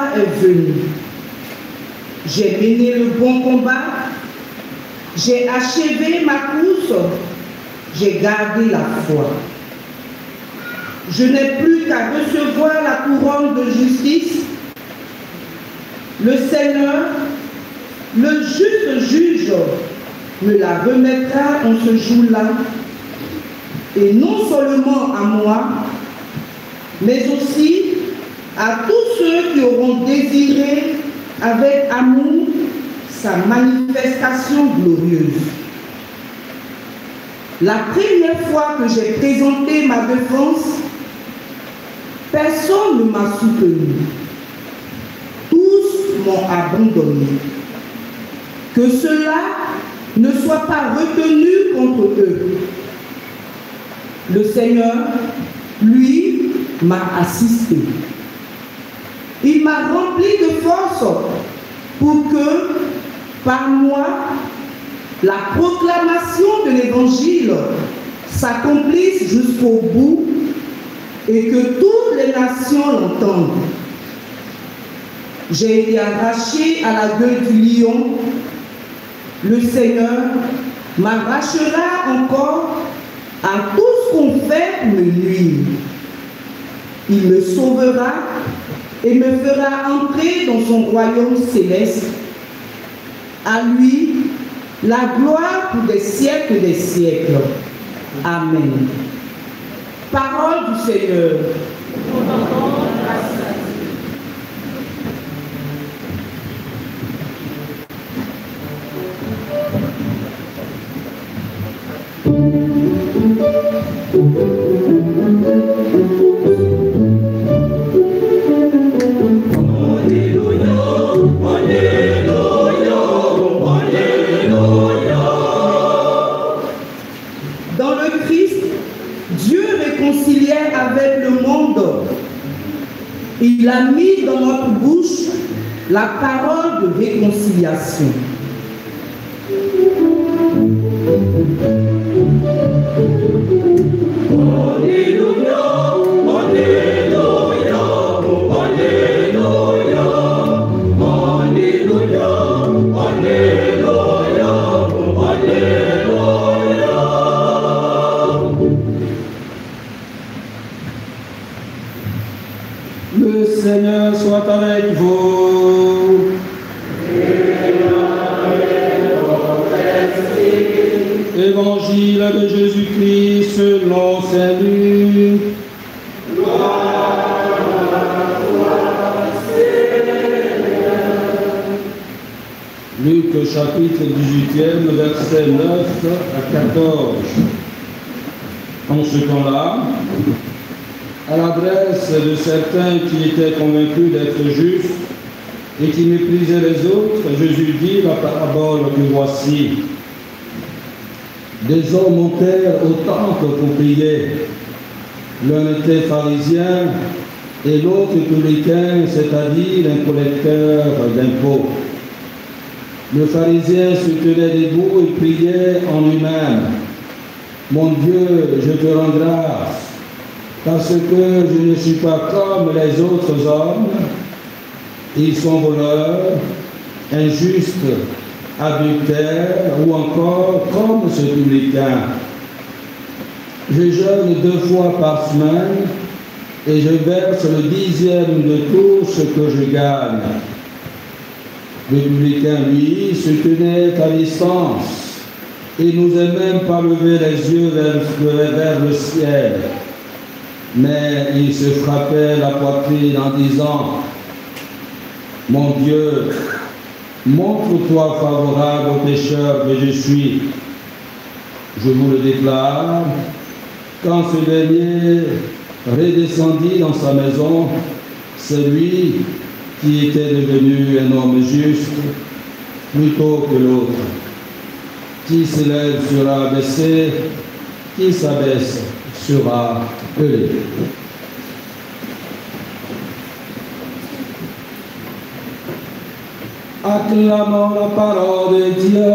gloire est venue. J'ai mené le bon combat, j'ai achevé ma course, j'ai gardé la foi. Je n'ai plus qu'à recevoir la couronne de justice. Le Seigneur, le juste juge, me la remettra en ce jour-là, et non seulement à moi, mais aussi à tous ceux qui auront désiré avec amour sa manifestation glorieuse. La première fois que j'ai présenté ma défense, personne ne m'a soutenu. Tous m'ont abandonné. Que cela ne soit pas retenu contre eux. Le Seigneur, lui, m'a assisté. Il m'a rempli de force pour que, par moi, la proclamation de l'Évangile s'accomplisse jusqu'au bout et que toutes les nations l'entendent. J'ai été arraché à la gueule du lion. Le Seigneur m'arrachera encore à tout ce qu'on fait pour me nuire. Il me sauvera et me fera entrer dans son royaume céleste. À lui, la gloire pour des siècles des siècles. Amen. Parole du Seigneur. Dans le Christ, Dieu réconciliait avec le monde. Il a mis dans notre bouche la parole de réconciliation. Alléluia, Alléluia, Alléluia, Alléluia, Alléluia, Alléluia. Le Seigneur soit avec vous. Évangile de Jésus-Christ selon Saint Luc. Gloire à toi, Seigneur. Luc chapitre 18, versets 9 à 14. En ce temps-là, à l'adresse de certains qui étaient convaincus d'être justes et qui méprisaient les autres, Jésus dit la parabole que voici. Des hommes montèrent au temple pour prier. L'un était pharisien et l'autre publicain, c'est-à-dire un collecteur d'impôts. Le pharisien se tenait debout et priait en lui-même. « Mon Dieu, je te rends grâce, parce que je ne suis pas comme les autres hommes. Ils sont voleurs, injustes, adultères ou encore comme ce publicain. Je jeûne 2 fois par semaine et je verse le 10e de tout ce que je gagne. » Le publicain, lui, se tenait à distance et n'osait même pas lever les yeux vers le ciel. Mais il se frappait la poitrine en disant « Mon Dieu, montre-toi favorable au pécheur que je suis. » Je vous le déclare, quand ce dernier redescendit dans sa maison, c'est lui qui était devenu un homme juste plutôt que l'autre. Qui s'élève sera abaissé, qui s'abaisse sera élevé. Acclamons la parole de Dieu.